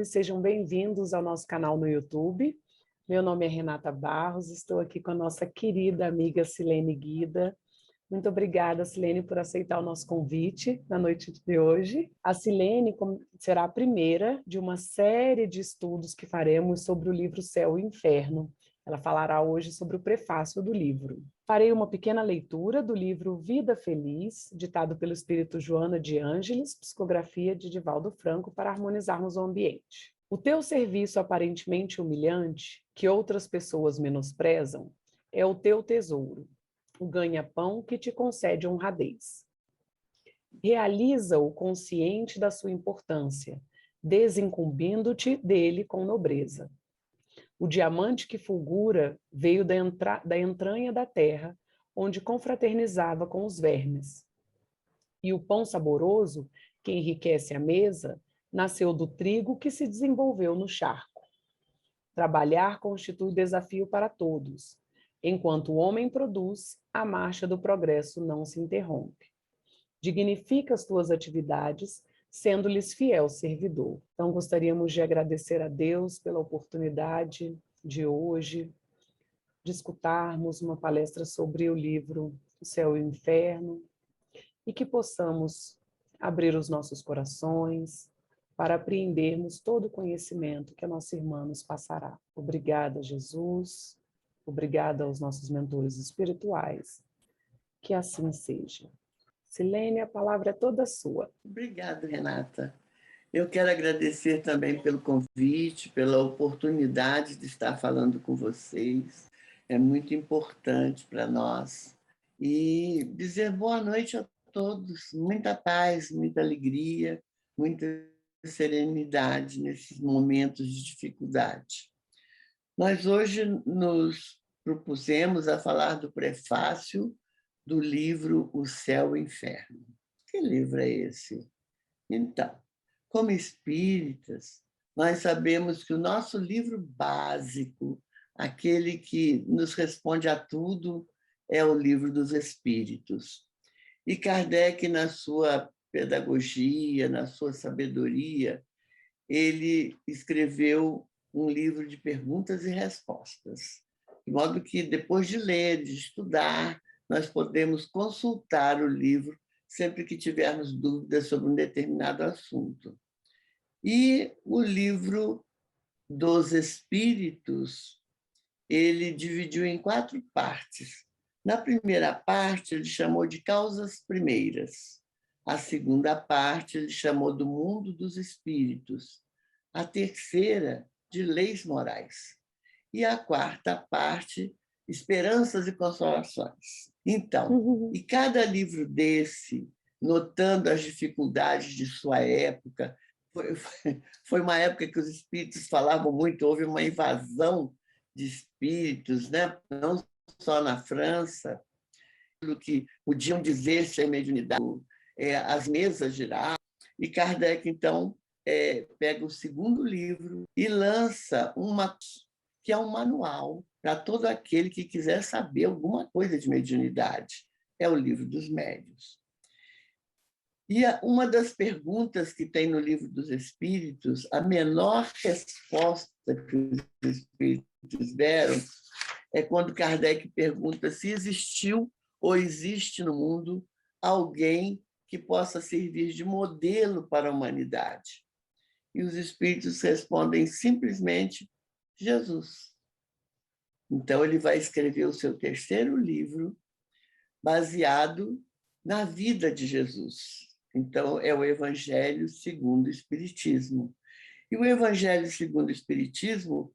e sejam bem-vindos ao nosso canal no YouTube. Meu nome é Renata Barros, estou aqui com a nossa querida amiga Silene Guida. Muito obrigada, Silene, por aceitar o nosso convite na noite de hoje. A Silene será a primeira de uma série de estudos que faremos sobre o livro Céu e Inferno. Ela falará hoje sobre o prefácio do livro. Farei uma pequena leitura do livro Vida Feliz, ditado pelo espírito Joana de Ângeles, psicografia de Divaldo Franco, para harmonizarmos o ambiente. O teu serviço aparentemente humilhante, que outras pessoas menosprezam, é o teu tesouro, o ganha-pão que te concede honradez. Realiza-o consciente da sua importância, desincumbindo-te dele com nobreza. O diamante que fulgura veio da entranha da terra, onde confraternizava com os vermes. E o pão saboroso, que enriquece a mesa, nasceu do trigo que se desenvolveu no charco. Trabalhar constitui desafio para todos. Enquanto o homem produz, a marcha do progresso não se interrompe. Dignifica as tuas atividades, sendo-lhes fiel servidor. Então, gostaríamos de agradecer a Deus pela oportunidade de hoje, de escutarmos uma palestra sobre o livro O Céu e o Inferno, e que possamos abrir os nossos corações para apreendermos todo o conhecimento que a nossa irmã nos passará. Obrigada, Jesus. Obrigada aos nossos mentores espirituais. Que assim seja. Silene, a palavra é toda sua. Obrigada, Renata. Eu quero agradecer também pelo convite, pela oportunidade de estar falando com vocês. É muito importante para nós. E dizer boa noite a todos. Muita paz, muita alegria, muita serenidade nesses momentos de dificuldade. Nós hoje nos propusemos a falar do prefácio do livro O Céu e o Inferno. Que livro é esse? Então, como espíritas, nós sabemos que o nosso livro básico, aquele que nos responde a tudo, é o Livro dos Espíritos. E Kardec, na sua pedagogia, na sua sabedoria, ele escreveu um livro de perguntas e respostas, de modo que, depois de ler, de estudar, nós podemos consultar o livro sempre que tivermos dúvidas sobre um determinado assunto. E o livro dos Espíritos, ele dividiu em 4 partes. Na primeira parte, ele chamou de Causas Primeiras. A segunda parte, ele chamou do Mundo dos Espíritos. A terceira, de Leis Morais. E a quarta parte, Esperanças e Consolações. Então, e cada livro desse, notando as dificuldades de sua época, foi uma época que os espíritos falavam muito, houve uma invasão de espíritos, né? Não só na França, do que podiam dizer sem mediunidade, as mesas giravam, e Kardec, então, pega o segundo livro e lança que é um manual para todo aquele que quiser saber alguma coisa de mediunidade. É o Livro dos Médiuns. E uma das perguntas que tem no Livro dos Espíritos, a menor resposta que os espíritos deram é quando Kardec pergunta se existiu ou existe no mundo alguém que possa servir de modelo para a humanidade. E os espíritos respondem simplesmente Jesus. Então, ele vai escrever o seu terceiro livro baseado na vida de Jesus. Então, é o Evangelho segundo o Espiritismo. E o Evangelho segundo o Espiritismo,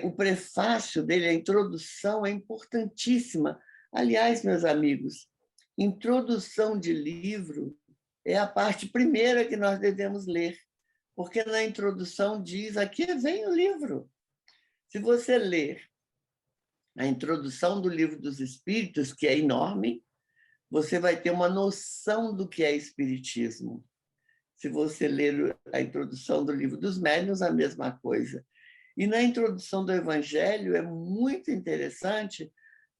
o prefácio dele, a introdução, é importantíssima. Aliás, meus amigos, introdução de livro é a parte primeira que nós devemos ler, porque na introdução diz, aqui vem o livro. Se você ler a introdução do Livro dos Espíritos, que é enorme, você vai ter uma noção do que é espiritismo. Se você ler a introdução do Livro dos Médiuns, a mesma coisa. E na introdução do Evangelho é muito interessante,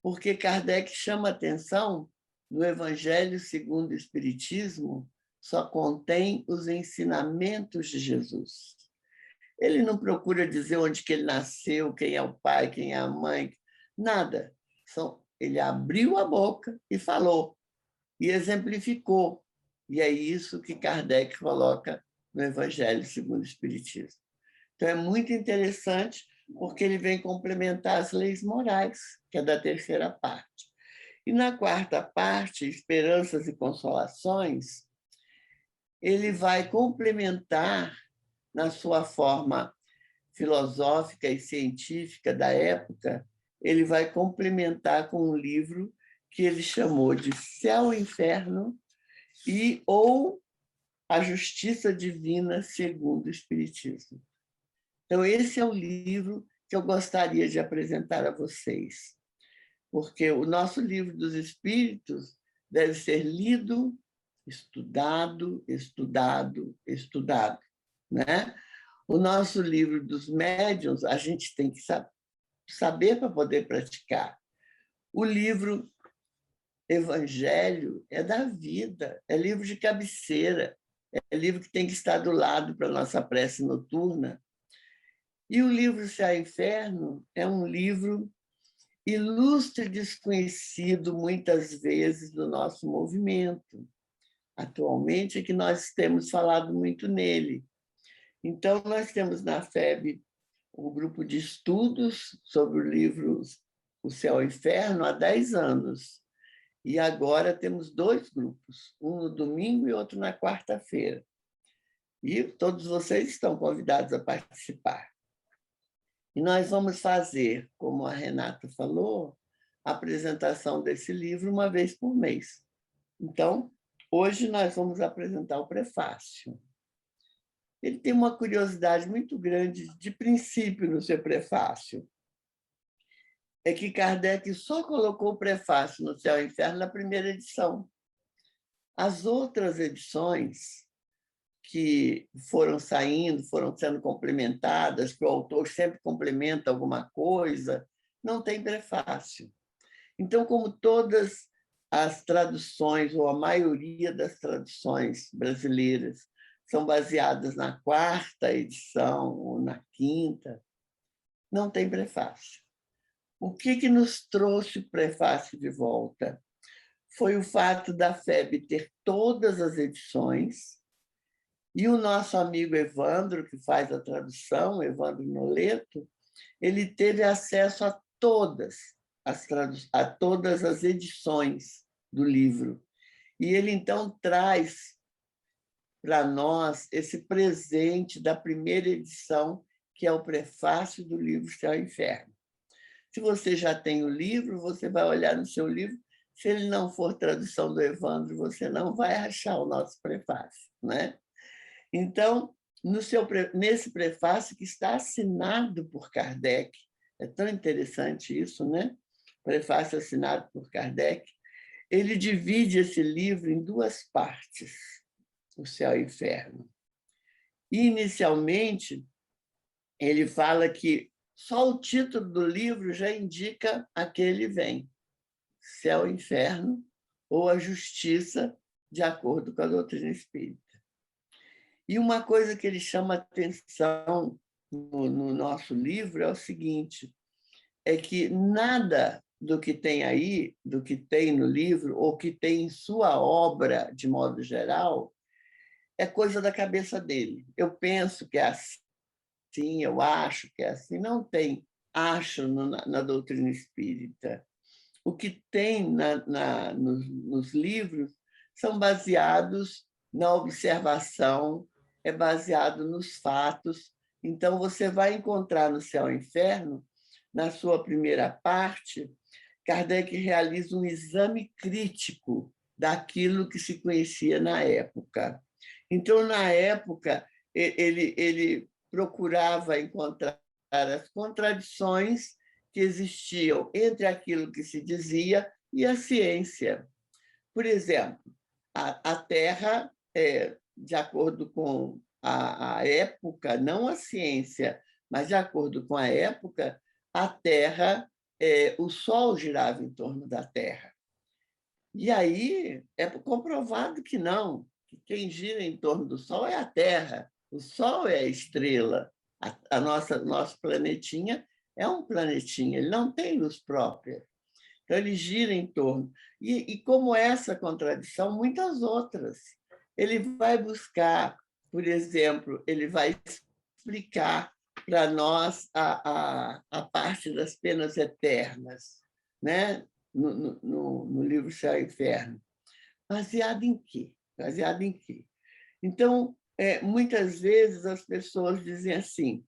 porque Kardec chama atenção no Evangelho segundo o Espiritismo, só contém os ensinamentos de Jesus. Ele não procura dizer onde que ele nasceu, quem é o pai, quem é a mãe, nada. Ele abriu a boca e falou, e exemplificou. E é isso que Kardec coloca no Evangelho segundo o Espiritismo. Então, é muito interessante, porque ele vem complementar as leis morais, que é da terceira parte. E na quarta parte, Esperanças e Consolações, ele vai complementar, na sua forma filosófica e científica da época, ele vai complementar com um livro que ele chamou de Céu e Inferno ou A Justiça Divina segundo o Espiritismo. Então, esse é o livro que eu gostaria de apresentar a vocês, porque o nosso livro dos Espíritos deve ser lido, estudado, estudado, estudado, né? O nosso livro dos médiuns, a gente tem que saber para poder praticar. O livro Evangelho é da vida, é livro de cabeceira, é livro que tem que estar do lado para a nossa prece noturna. E o livro Céu e Inferno é um livro ilustre e desconhecido, muitas vezes, do nosso movimento. Atualmente é que nós temos falado muito nele. Então, nós temos na FEB um grupo de estudos sobre o livro O Céu e o Inferno há 10 anos. E agora temos 2 grupos, um no domingo e outro na quarta-feira. E todos vocês estão convidados a participar. E nós vamos fazer, como a Renata falou, a apresentação desse livro uma vez por mês. Então, hoje nós vamos apresentar o prefácio. Ele tem uma curiosidade muito grande de princípio no seu prefácio. É que Kardec só colocou o prefácio no Céu e Inferno na primeira edição. As outras edições que foram saindo, foram sendo complementadas, que o autor sempre complementa alguma coisa, não tem prefácio. Então, como todas as traduções, ou a maioria das traduções brasileiras, são baseadas na quarta edição ou na quinta, não tem prefácio. O que nos trouxe o prefácio de volta? Foi o fato da FEB ter todas as edições e o nosso amigo Evandro, que faz a tradução, Evandro Noleto, ele teve acesso a todas as edições do livro. E ele, então, traz para nós esse presente da primeira edição, que é o prefácio do livro Céu e Inferno. Se você já tem o livro, você vai olhar no seu livro. Se ele não for tradução do Evandro, você não vai achar o nosso prefácio, né? Então, nesse prefácio, que está assinado por Kardec, é tão interessante isso, né? Prefácio assinado por Kardec, ele divide esse livro em 2 partes, o Céu e o Inferno. E, inicialmente, ele fala que só o título do livro já indica a que ele vem, Céu e Inferno, ou a Justiça, de acordo com a doutrina espírita. E uma coisa que ele chama atenção no nosso livro é o seguinte, é que nada do que tem aí, do que tem no livro, ou que tem em sua obra, de modo geral, é coisa da cabeça dele. Eu penso que é assim, eu acho que é assim. Não tem acho na doutrina espírita. O que tem nos livros são baseados na observação, é baseado nos fatos. Então, você vai encontrar no Céu e Inferno, na sua primeira parte, Kardec realiza um exame crítico daquilo que se conhecia na época. Então, na época, ele procurava encontrar as contradições que existiam entre aquilo que se dizia e a ciência. Por exemplo, a Terra, de acordo com a época, não a ciência, mas de acordo com a época, a Terra, o Sol girava em torno da Terra. E aí é comprovado que não, que quem gira em torno do Sol é a Terra, o Sol é a estrela, Nosso planetinha é um planetinha, ele não tem luz própria. Então, ele gira em torno. E como essa contradição, muitas outras. Ele vai buscar, por exemplo, ele vai explicar para nós a parte das penas eternas, né? No livro Céu e Inferno. Baseado em quê? Baseado em quê? Então, muitas vezes as pessoas dizem assim: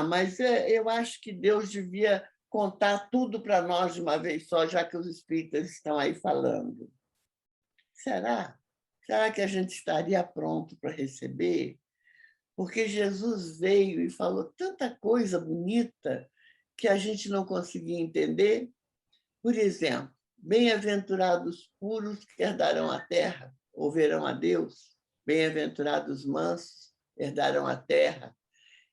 mas eu acho que Deus devia contar tudo para nós de uma vez só, já que os espíritas estão aí falando. Será? Será que a gente estaria pronto para receber? Porque Jesus veio e falou tanta coisa bonita que a gente não conseguia entender. Por exemplo, bem-aventurados puros que herdarão a terra, ou verão a Deus. Bem-aventurados mansos herdarão a terra.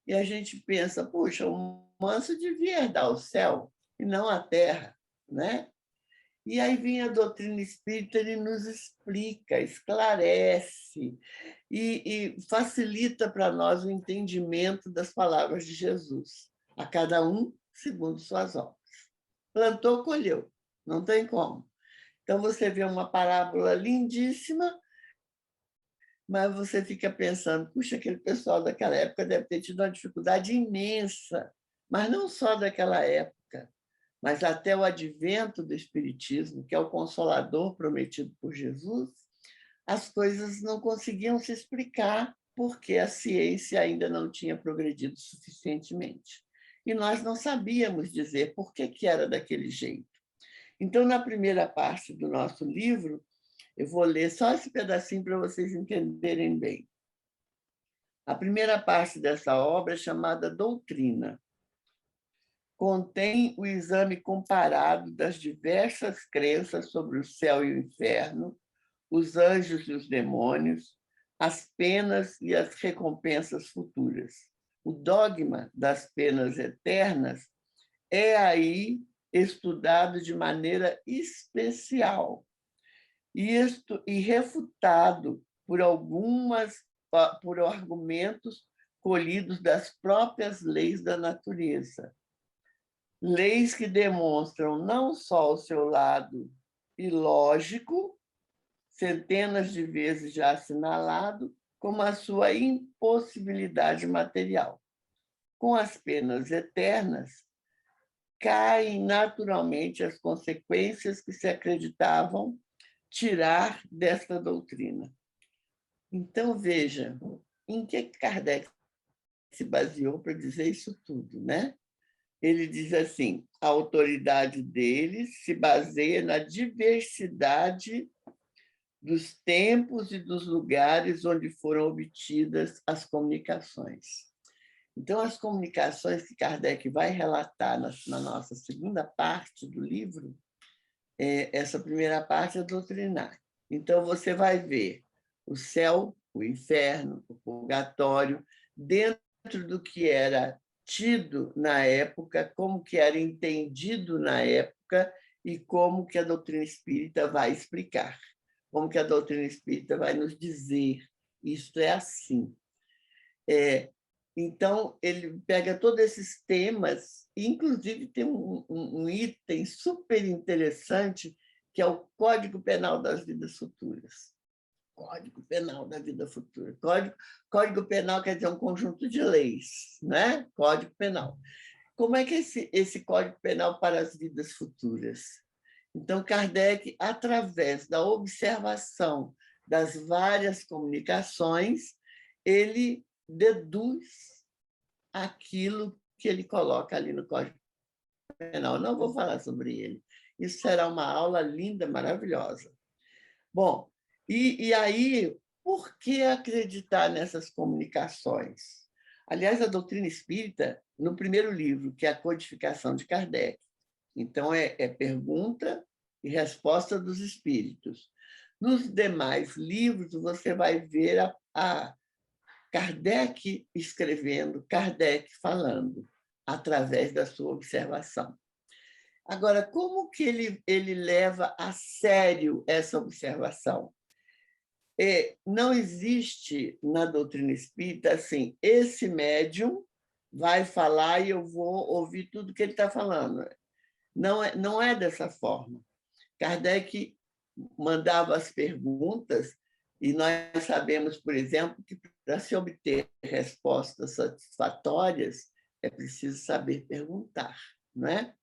E a gente pensa, puxa, o manso devia herdar o céu e não a terra, né? E aí vem a doutrina espírita, ele nos explica, esclarece e facilita para nós o entendimento das palavras de Jesus. A cada um segundo suas obras. Plantou, colheu, não tem como. Então, você vê uma parábola lindíssima, mas você fica pensando, puxa, aquele pessoal daquela época deve ter tido uma dificuldade imensa, mas não só daquela época, mas até o advento do Espiritismo, que é o Consolador prometido por Jesus, as coisas não conseguiam se explicar porque a ciência ainda não tinha progredido suficientemente. E nós não sabíamos dizer por que era daquele jeito. Então, na primeira parte do nosso livro, eu vou ler só esse pedacinho para vocês entenderem bem. A primeira parte dessa obra é chamada Doutrina. Contém o exame comparado das diversas crenças sobre o céu e o inferno, os anjos e os demônios, as penas e as recompensas futuras. O dogma das penas eternas é aí estudado de maneira especial e refutado por argumentos colhidos das próprias leis da natureza. Leis que demonstram não só o seu lado ilógico, centenas de vezes já assinalado, como a sua impossibilidade material. Com as penas eternas, caem naturalmente as consequências que se acreditavam tirar desta doutrina. Então, veja, em que Kardec se baseou para dizer isso tudo, né? Ele diz assim: a autoridade deles se baseia na diversidade dos tempos e dos lugares onde foram obtidas as comunicações. Então, as comunicações que Kardec vai relatar na nossa segunda parte do livro, essa primeira parte é doutrinária. Então, você vai ver o céu, o inferno, o purgatório, dentro do que era tido na época, como que era entendido na época e como que a doutrina espírita vai explicar, como que a doutrina espírita vai nos dizer, isto é assim. Então, ele pega todos esses temas, e inclusive tem um item super interessante, que é o Código Penal das Vidas Futuras. Código Penal da Vida Futura. Código Penal quer dizer um conjunto de leis, né? Código Penal. Como é que é esse Código Penal para as vidas futuras? Então, Kardec, através da observação das várias comunicações, ele deduz aquilo que ele coloca ali no Código Penal. Não vou falar sobre ele. Isso será uma aula linda, maravilhosa. Bom, e aí, por que acreditar nessas comunicações? Aliás, a doutrina espírita, no primeiro livro, que é a Codificação de Kardec, então é pergunta e resposta dos espíritos. Nos demais livros, você vai ver a Kardec escrevendo, Kardec falando, através da sua observação. Agora, como que ele leva a sério essa observação? Não existe na doutrina espírita assim, esse médium vai falar e eu vou ouvir tudo que ele está falando. Não é dessa forma. Kardec mandava as perguntas e nós sabemos, por exemplo, que para se obter respostas satisfatórias é preciso saber perguntar, não é?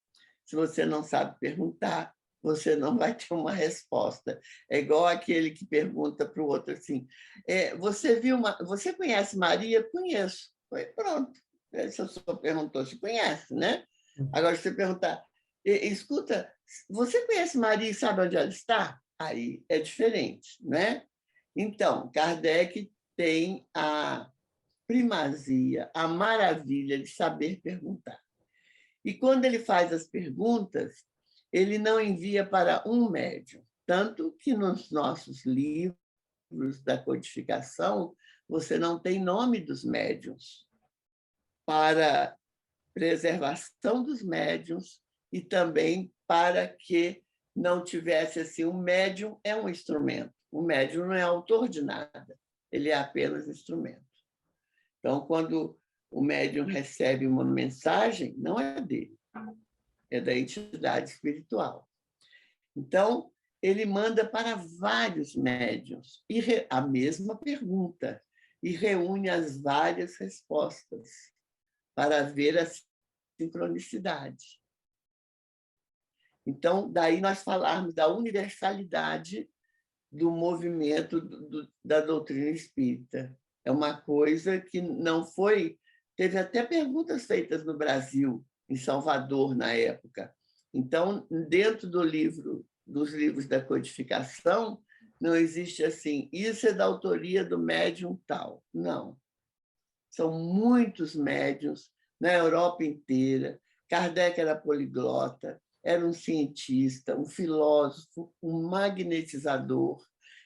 Se você não sabe perguntar, você não vai ter uma resposta. É igual aquele que pergunta para o outro assim: você conhece Maria? Conheço. Foi pronto. Se a pessoa perguntou se conhece, né? Agora, se você perguntar, escuta, você conhece Maria e sabe onde ela está? Aí é diferente, né? Então, Kardec tem a primazia, a maravilha de saber perguntar. E quando ele faz as perguntas, ele não envia para um médium. Tanto que nos nossos livros da codificação, você não tem nome dos médiuns, para preservação dos médiuns e também para que não tivesse assim, o médium é um instrumento. O médium não é autor de nada, ele é apenas instrumento. Então, quando o médium recebe uma mensagem, não é dele, é da entidade espiritual. Então, ele manda para vários médiuns e a mesma pergunta e reúne as várias respostas para ver a sincronicidade. Então, daí nós falarmos da universalidade do movimento da doutrina espírita. É uma coisa que não foi... Teve até perguntas feitas no Brasil, em Salvador, na época. Então, dentro dos livros da codificação, não existe assim, isso é da autoria do médium tal. Não. São muitos médiuns na Europa inteira. Kardec era poliglota, era um cientista, um filósofo, um magnetizador.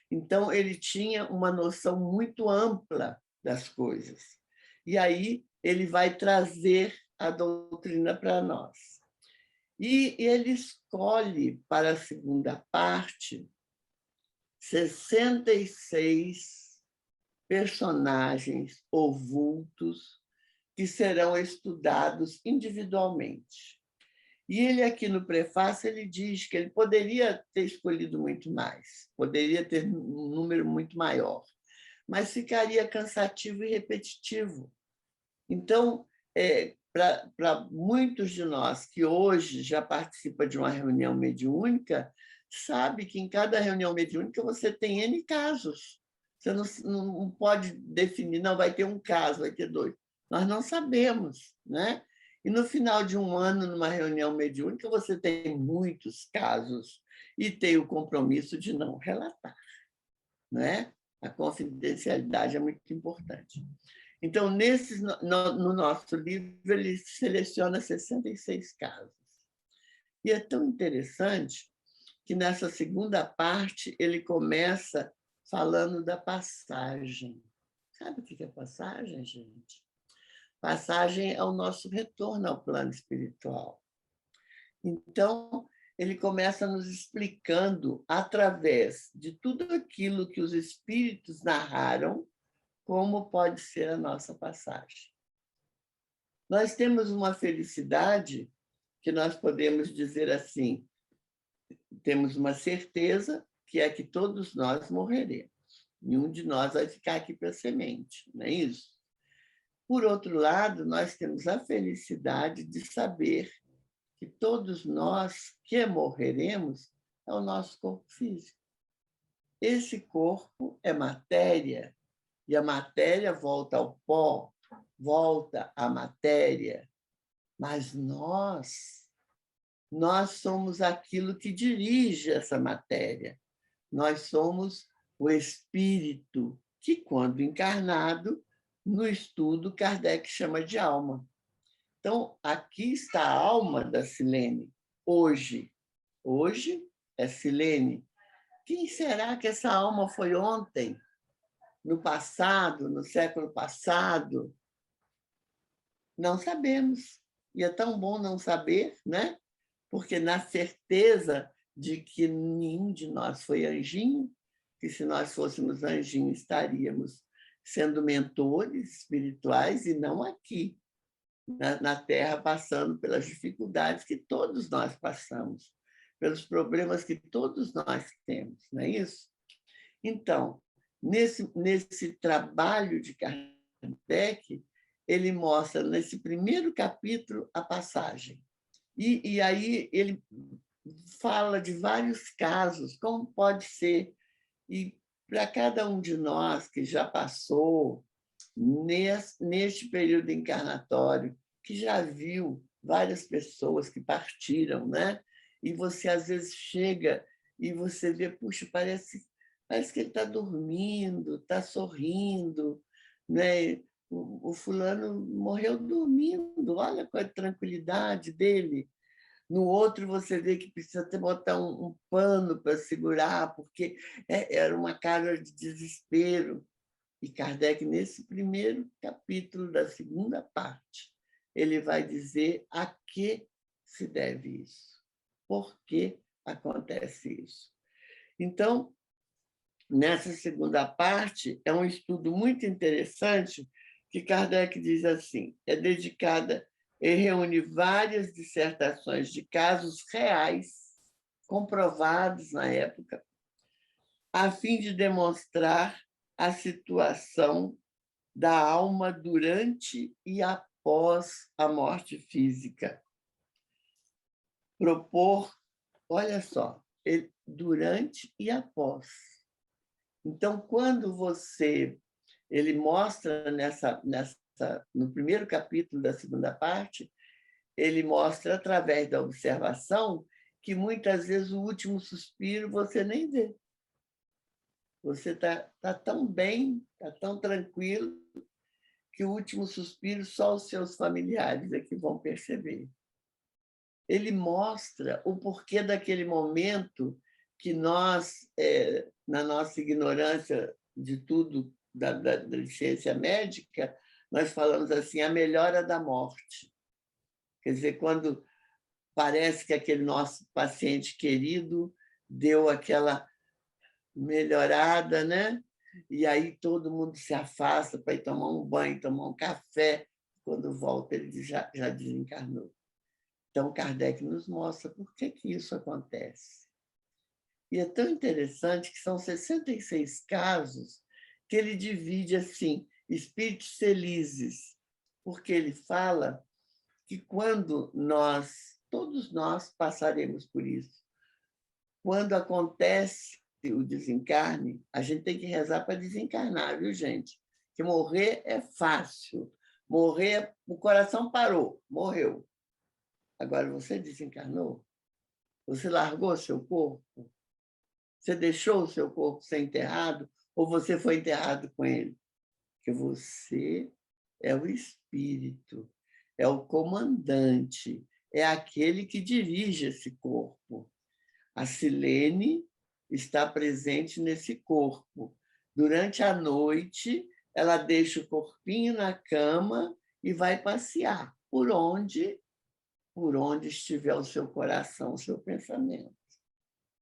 Então, ele tinha uma noção muito ampla das coisas. E aí ele vai trazer a doutrina para nós. E ele escolhe para a segunda parte 66 personagens ou vultos que serão estudados individualmente. E ele aqui no prefácio ele diz que ele poderia ter escolhido muito mais, poderia ter um número muito maior, mas ficaria cansativo e repetitivo. Então, para muitos de nós que hoje já participam de uma reunião mediúnica, sabe que em cada reunião mediúnica você tem N casos. Você não pode definir, não, vai ter um caso, vai ter dois. Nós não sabemos, né? E no final de um ano, numa reunião mediúnica, você tem muitos casos e tem o compromisso de não relatar, né? A confidencialidade é muito importante. Então, no nosso livro, ele seleciona 66 casos. E é tão interessante que, nessa segunda parte, ele começa falando da passagem. Sabe o que é passagem, gente? Passagem é o nosso retorno ao plano espiritual. Então, ele começa nos explicando, através de tudo aquilo que os espíritos narraram, como pode ser a nossa passagem. Nós temos uma felicidade que nós podemos dizer assim, temos uma certeza que é que todos nós morreremos. Nenhum de nós vai ficar aqui para semente, não é isso? Por outro lado, nós temos a felicidade de saber que todos nós que morreremos é o nosso corpo físico. Esse corpo é matéria, e a matéria volta ao pó, volta à matéria, mas nós somos aquilo que dirige essa matéria. Nós somos o espírito que, quando encarnado, no estudo, Kardec chama de alma. Então, aqui está a alma da Silene, hoje. Hoje é Silene. Quem será que essa alma foi ontem? No passado, no século passado? Não sabemos. E é tão bom não saber, né? Porque na certeza de que nenhum de nós foi anjinho, que se nós fôssemos anjinhos estaríamos sendo mentores espirituais e não aqui. na Terra, passando pelas dificuldades que todos nós passamos, pelos problemas que todos nós temos, não é isso? Então, nesse trabalho de Kardec, ele mostra, nesse primeiro capítulo, a passagem. E aí ele fala de vários casos, como pode ser. E para cada um de nós que já passou neste período encarnatório, que já viu várias pessoas que partiram, né? E você, às vezes, chega e você vê, puxa, parece que ele está dormindo, está sorrindo, né? O fulano morreu dormindo, olha qual é a tranquilidade dele. No outro, você vê que precisa botar um pano para segurar, porque era uma cara de desespero. E Kardec, nesse primeiro capítulo da segunda parte, ele vai dizer a que se deve isso, por que acontece isso. Então, nessa segunda parte, é um estudo muito interessante que Kardec diz assim, é dedicada e reúne várias dissertações de casos reais, comprovados na época, a fim de demonstrar a situação da alma durante e após a morte física. Propor, olha só, durante e após. Então, quando ele mostra no primeiro capítulo da segunda parte, ele mostra através da observação que muitas vezes o último suspiro você nem vê. Você tá tão bem, está tão tranquilo, que o último suspiro só os seus familiares é que vão perceber. Ele mostra o porquê daquele momento que nós, na nossa ignorância de tudo, da ciência médica, nós falamos assim, a melhora da morte. Quer dizer, quando parece que aquele nosso paciente querido deu aquela melhorada, né? E aí todo mundo se afasta para ir tomar um banho, tomar um café. Quando volta, ele já desencarnou. Então, Kardec nos mostra por que isso acontece. E é tão interessante que são 66 casos que ele divide assim, espíritos felizes, porque ele fala que quando todos nós passaremos por isso, quando acontece o desencarne, a gente tem que rezar para desencarnar, viu, gente? Que morrer é fácil. Morrer, o coração parou, morreu. Agora, você desencarnou? Você largou seu corpo? Você deixou o seu corpo ser enterrado? Ou você foi enterrado com ele? Porque você é o espírito, é o comandante, é aquele que dirige esse corpo. A Silene está presente nesse corpo. Durante a noite, ela deixa o corpinho na cama e vai passear por onde estiver o seu coração, o seu pensamento.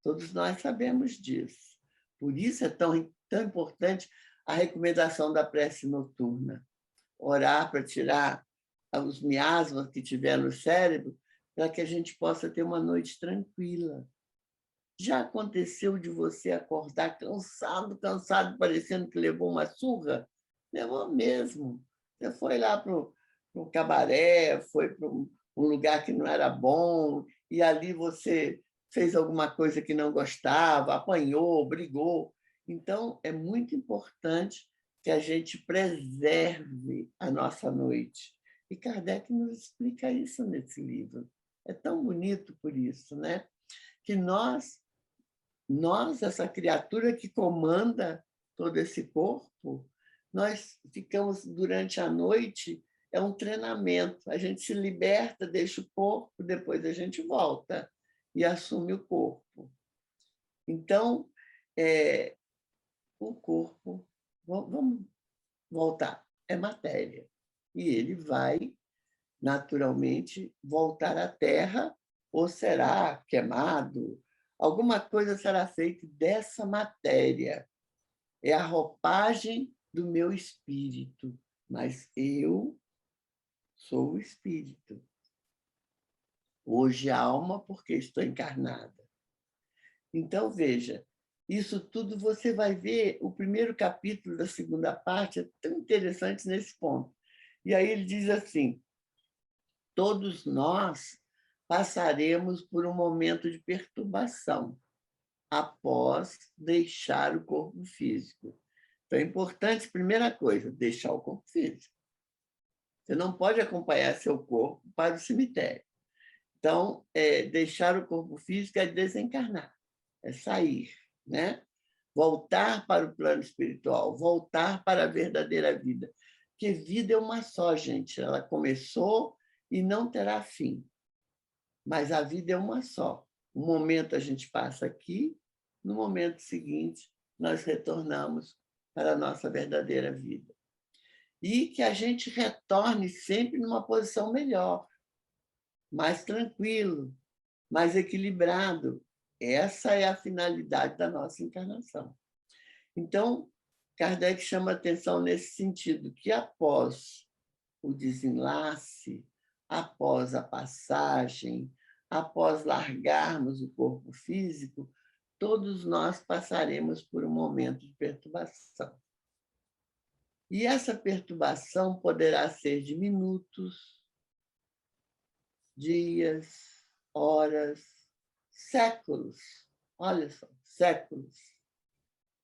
Todos nós sabemos disso. Por isso é tão importante a recomendação da prece noturna. Orar para tirar os miasmas que tiver no cérebro, para que a gente possa ter uma noite tranquila. Já aconteceu de você acordar cansado, parecendo que levou uma surra? Levou mesmo. Você foi lá para o cabaré, foi para um lugar que não era bom, e ali você fez alguma coisa que não gostava, apanhou, brigou. Então, é muito importante que a gente preserve a nossa noite. E Kardec nos explica isso nesse livro. É tão bonito por isso, né? Que nós, essa criatura que comanda todo esse corpo, nós ficamos durante a noite, é um treinamento. A gente se liberta, deixa o corpo, depois a gente volta e assume o corpo. Então, o corpo, vamos voltar, é matéria. E ele vai, naturalmente, voltar à Terra, ou será queimado, alguma coisa será feita dessa matéria. É a roupagem do meu espírito, mas eu Sou o espírito. Hoje alma, porque estou encarnada. Então, veja, isso tudo você vai ver, o primeiro capítulo da segunda parte é tão interessante nesse ponto. E aí ele diz assim, todos nós passaremos por um momento de perturbação após deixar o corpo físico. Então, é importante, primeira coisa, deixar o corpo físico. Você não pode acompanhar seu corpo para o cemitério. Então, deixar o corpo físico é desencarnar, é sair, né? Voltar para o plano espiritual, voltar para a verdadeira vida. Porque vida é uma só, gente. Ela começou e não terá fim. Mas a vida é uma só. Um momento a gente passa aqui, no momento seguinte, nós retornamos para a nossa verdadeira vida. E que a gente retorne sempre numa posição melhor, mais tranquilo, mais equilibrado. Essa é a finalidade da nossa encarnação. Então, Kardec chama atenção nesse sentido, que após o desenlace, após a passagem, após largarmos o corpo físico, todos nós passaremos por um momento de perturbação. E essa perturbação poderá ser de minutos, dias, horas, séculos. Olha só, séculos.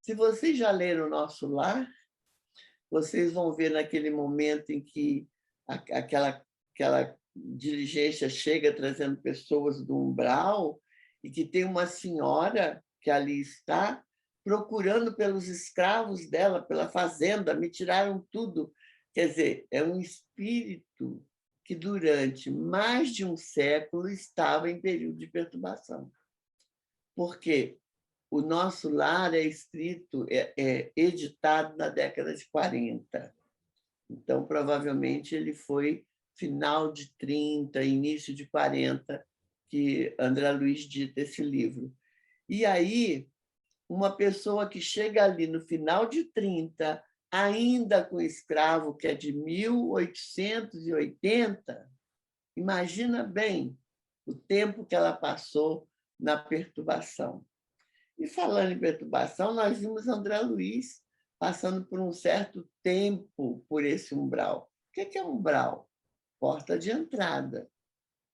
Se vocês já leram o Nosso Lar, vocês vão ver naquele momento em que aquela diligência chega trazendo pessoas do umbral e que tem uma senhora que ali está procurando pelos escravos dela, pela fazenda, me tiraram tudo. Quer dizer, é um espírito que durante mais de um século estava em período de perturbação. Por quê? O Nosso Lar é escrito, editado na década de 40. Então, provavelmente, ele foi final de 30, início de 40, que André Luiz dita esse livro. E aí, uma pessoa que chega ali no final de 30, ainda com escravo, que é de 1880, imagina bem o tempo que ela passou na perturbação. E falando em perturbação, nós vimos André Luiz passando por um certo tempo por esse umbral. O que é umbral? Porta de entrada.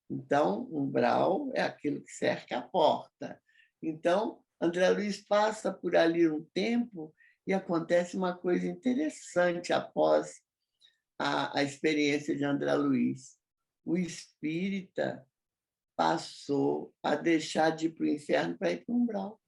Então, umbral é aquilo que cerca a porta. Então, André Luiz passa por ali um tempo e acontece uma coisa interessante após a experiência de André Luiz. O espírita passou a deixar de ir para o inferno para ir para o umbral.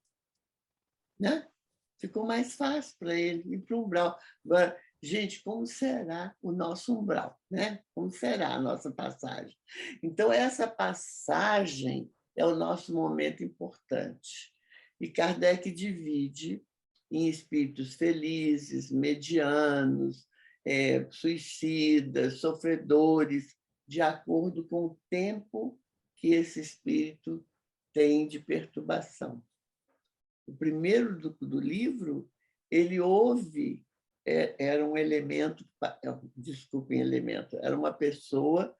Né? Ficou mais fácil para ele ir para o umbral. Agora, gente, como será o nosso umbral? Né? Como será a nossa passagem? Então, essa passagem é o nosso momento importante. E Kardec divide em espíritos felizes, medianos, suicidas, sofredores, de acordo com o tempo que esse espírito tem de perturbação. O primeiro do livro, ele ouve, era um elemento, desculpem, era uma pessoa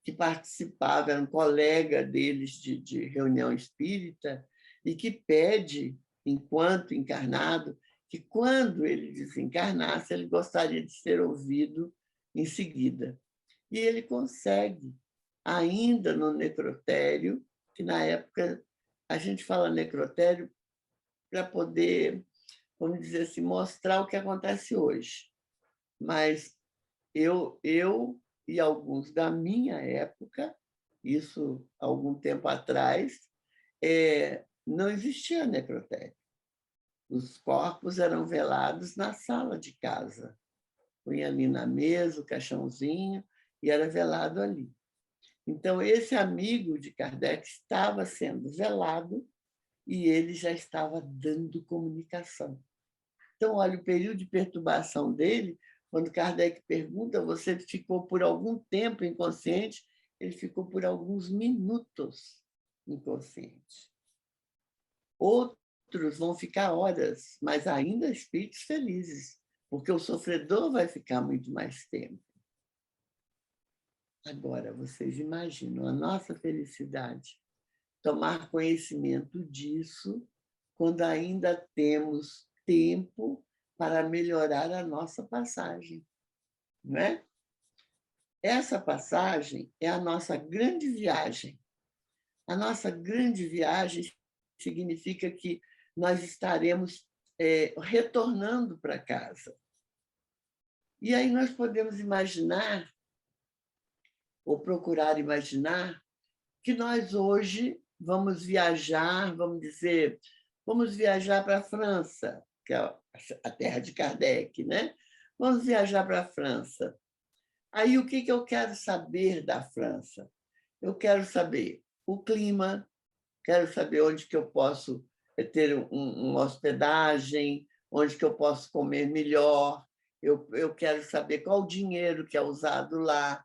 que participava, era um colega deles de reunião espírita, e que pede, enquanto encarnado, que quando ele desencarnasse, ele gostaria de ser ouvido em seguida. E ele consegue, ainda no necrotério, que na época a gente fala necrotério para poder, vamos dizer assim, mostrar o que acontece hoje. Mas eu e alguns da minha época, isso há algum tempo atrás, não existia necrotério. Os corpos eram velados na sala de casa. Punha ali na mesa o caixãozinho e era velado ali. Então, esse amigo de Kardec estava sendo velado e ele já estava dando comunicação. Então, olha, o período de perturbação dele, quando Kardec pergunta, você ficou por algum tempo inconsciente? Ele ficou por alguns minutos inconsciente. Outros vão ficar horas, mas ainda espíritos felizes, porque o sofredor vai ficar muito mais tempo. Agora, vocês imaginam a nossa felicidade tomar conhecimento disso quando ainda temos tempo para melhorar a nossa passagem, não é? Essa passagem é a nossa grande viagem. A nossa grande viagem significa que nós estaremos retornando para casa. E aí nós podemos imaginar, ou procurar imaginar, que nós hoje vamos viajar, vamos dizer, vamos viajar para a França, que é a terra de Kardec, né? Vamos viajar para a França. Aí o que eu quero saber da França? Eu quero saber o clima, quero saber onde que eu posso ter uma hospedagem, onde que eu posso comer melhor, eu quero saber qual o dinheiro que é usado lá,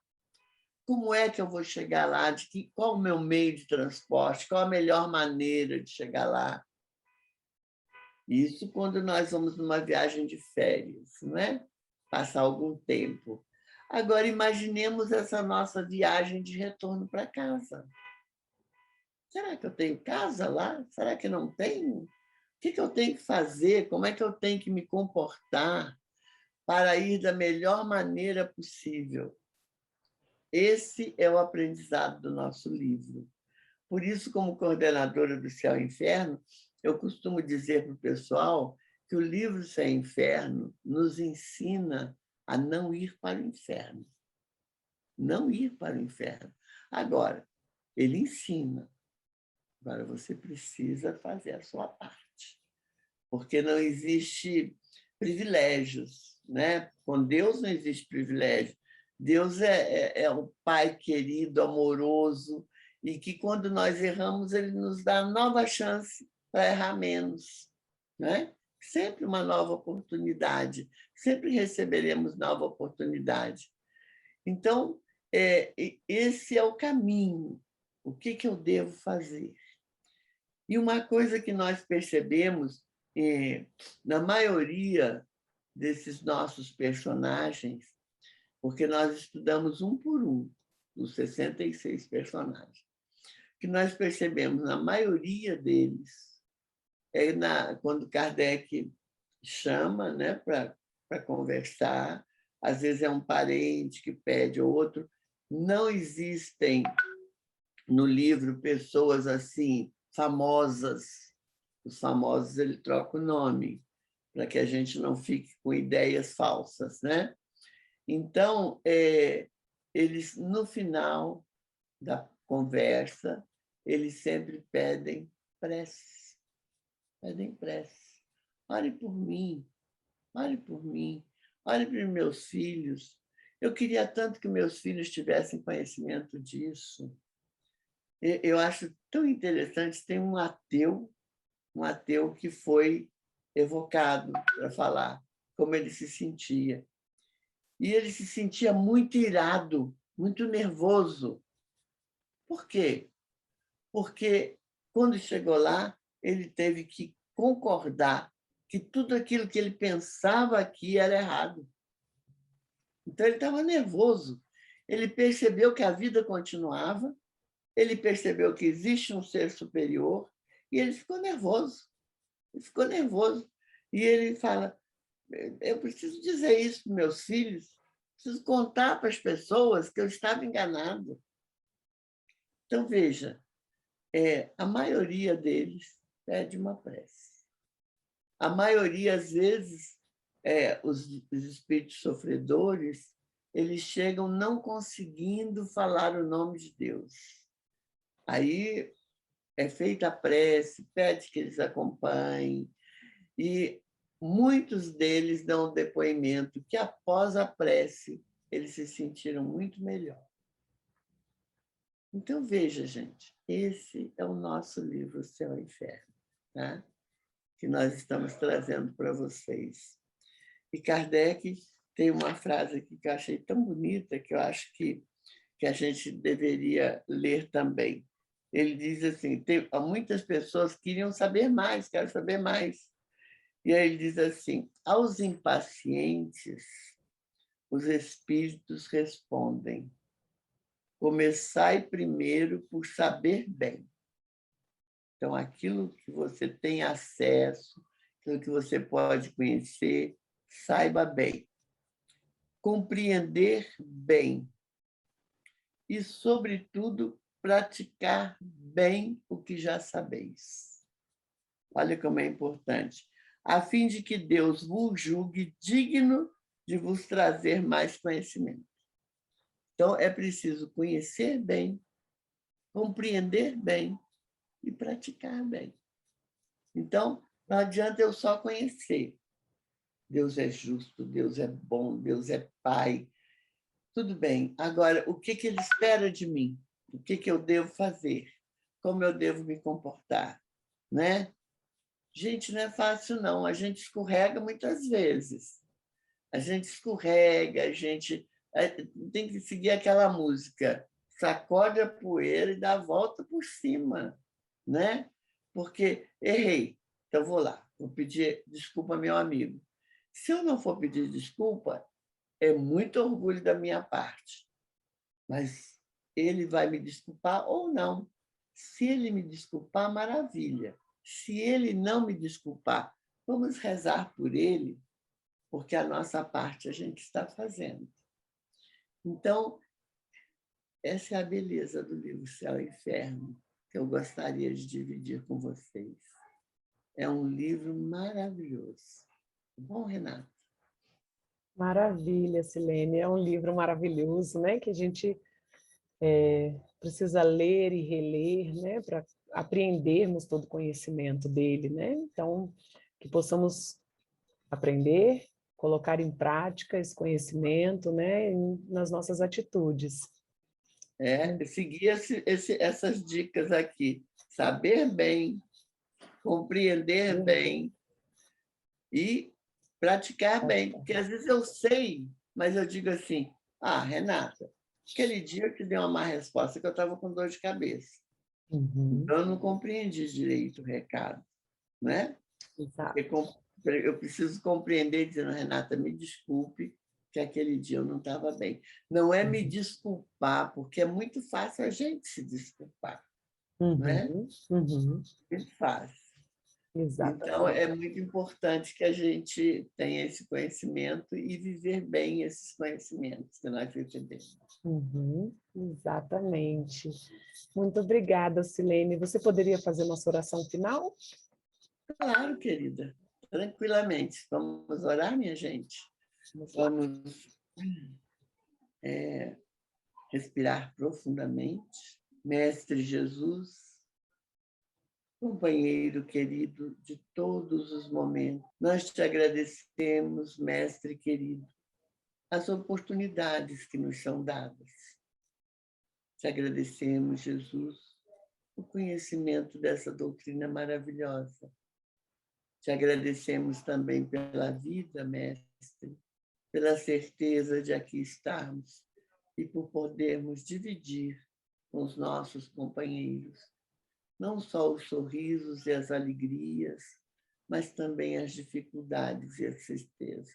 como é que eu vou chegar lá, qual o meu meio de transporte, qual a melhor maneira de chegar lá. Isso quando nós vamos numa viagem de férias, não é? Passar algum tempo. Agora, imaginemos essa nossa viagem de retorno para casa. Será que eu tenho casa lá? Será que não tenho? O que eu tenho que fazer? Como é que eu tenho que me comportar para ir da melhor maneira possível? Esse é o aprendizado do nosso livro. Por isso, como coordenadora do Céu e Inferno, eu costumo dizer para o pessoal que o livro Céu e Inferno nos ensina a não ir para o inferno. Não ir para o inferno. Agora, ele ensina. Agora, você precisa fazer a sua parte. Porque não existe privilégios, né? Com Deus não existe privilégio. Deus é um Pai querido, amoroso, e que, quando nós erramos, ele nos dá nova chance para errar menos. Né? Sempre uma nova oportunidade, sempre receberemos nova oportunidade. Então, esse é o caminho. O que eu devo fazer? E uma coisa que nós percebemos na maioria desses nossos personagens, porque nós estudamos um por um, os 66 personagens, que nós percebemos na maioria deles, quando Kardec chama, né, para conversar, às vezes é um parente que pede ou outro, não existem no livro pessoas assim famosas. Os famosos ele troca o nome para que a gente não fique com ideias falsas, né? Então, eles no final da conversa, eles sempre pedem prece. Pedem prece. Ore por mim, ore por mim, ore para os meus filhos. Eu queria tanto que meus filhos tivessem conhecimento disso. Eu acho tão interessante, tem um ateu que foi evocado para falar como ele se sentia. E ele se sentia muito irado, muito nervoso. Por quê? Porque, quando chegou lá, ele teve que concordar que tudo aquilo que ele pensava aqui era errado. Então, ele estava nervoso. Ele percebeu que a vida continuava, ele percebeu que existe um ser superior, e ele ficou nervoso. Ele ficou nervoso. E ele fala: eu preciso dizer isso para meus filhos, preciso contar para as pessoas que eu estava enganado. Então, veja, a maioria deles pede uma prece. A maioria, às vezes, os espíritos sofredores, eles chegam não conseguindo falar o nome de Deus. Aí é feita a prece, pede que eles acompanhem, e muitos deles dão um depoimento que, após a prece, eles se sentiram muito melhor. Então, veja, gente, esse é o nosso livro Céu e Inferno, tá? Que nós estamos trazendo para vocês. E Kardec tem uma frase aqui que eu achei tão bonita, que eu acho que a gente deveria ler também. Ele diz assim: muitas pessoas queriam saber mais, quero saber mais. E aí ele diz assim: aos impacientes, os espíritos respondem: começai primeiro por saber bem. Então, aquilo que você tem acesso, aquilo que você pode conhecer, saiba bem. Compreender bem. E, sobretudo, praticar bem o que já sabeis. Olha como é importante. A fim de que Deus vos julgue digno de vos trazer mais conhecimento. Então, é preciso conhecer bem, compreender bem e praticar bem. Então, não adianta eu só conhecer. Deus é justo, Deus é bom, Deus é Pai. Tudo bem. Agora, o que Ele espera de mim? O que eu devo fazer? Como eu devo me comportar? Né? Gente, não é fácil, não. A gente escorrega muitas vezes. A gente escorrega, a gente tem que seguir aquela música. Sacode a poeira e dá a volta por cima, né? Porque errei. Então, vou lá. Vou pedir desculpa ao meu amigo. Se eu não for pedir desculpa, é muito orgulho da minha parte. Mas ele vai me desculpar ou não. Se ele me desculpar, maravilha. Se ele não me desculpar, vamos rezar por ele, porque a nossa parte a gente está fazendo. Então, essa é a beleza do livro Céu e Inferno, que eu gostaria de dividir com vocês. É um livro maravilhoso. Bom, Renata? Maravilha, Silene. É um livro maravilhoso, né? Que a gente precisa ler e reler, né? Para apreendermos todo o conhecimento dele, né? Então, que possamos aprender, colocar em prática esse conhecimento, né? Nas nossas atitudes. Seguir essas dicas aqui. Saber bem, compreender bem e praticar bem. Porque às vezes eu sei, mas eu digo assim, Renata, aquele dia eu te dei uma má resposta que eu estava com dor de cabeça. Então, eu não compreendi direito o recado. Né? Exato. Eu preciso compreender, dizendo, Renata, me desculpe, que aquele dia eu não estava bem. Não é me desculpar, porque é muito fácil a gente se desculpar. Não é? Muito fácil. Exatamente. Então, é muito importante que a gente tenha esse conhecimento e viver bem esses conhecimentos que nós recebemos. Exatamente. Muito obrigada, Silene. Você poderia fazer nossa oração final? Claro, querida. Tranquilamente. Vamos orar, minha gente? Vamos respirar profundamente. Mestre Jesus, companheiro querido de todos os momentos, nós te agradecemos, Mestre querido, as oportunidades que nos são dadas. Te agradecemos, Jesus, o conhecimento dessa doutrina maravilhosa. Te agradecemos também pela vida, Mestre, pela certeza de aqui estarmos e por podermos dividir com os nossos companheiros não só os sorrisos e as alegrias, mas também as dificuldades e as tristezas.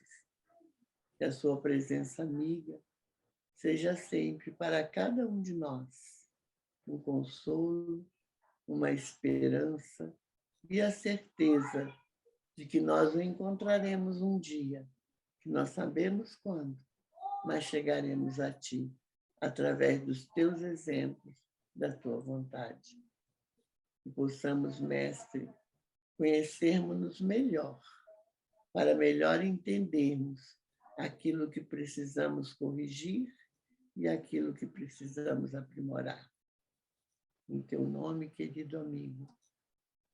Que a sua presença amiga seja sempre para cada um de nós um consolo, uma esperança e a certeza de que nós o encontraremos um dia, que nós sabemos quando, mas chegaremos a ti através dos teus exemplos, da tua vontade. Que possamos, Mestre, conhecermos-nos melhor, para melhor entendermos aquilo que precisamos corrigir e aquilo que precisamos aprimorar. Em teu nome, querido amigo,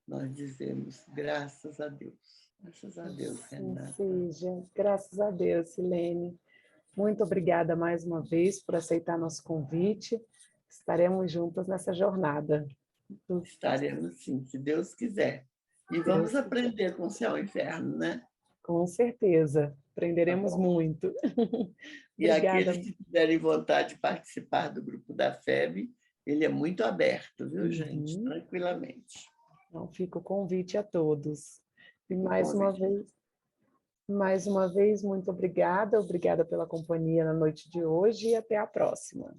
nós dizemos graças a Deus. Graças a Deus, Renata. Seja. Graças a Deus, Silene. Muito obrigada mais uma vez por aceitar nosso convite. Estaremos juntas nessa jornada. Estaremos sim, se Deus quiser. E vamos aprender com o Céu e Inferno, né? Com certeza. Aprenderemos muito. E aqueles que tiverem vontade de participar do grupo da FEB, ele é muito aberto, viu, gente? Tranquilamente. Então, fica o convite a todos. E mais uma vez, muito obrigada. Obrigada pela companhia na noite de hoje e até a próxima.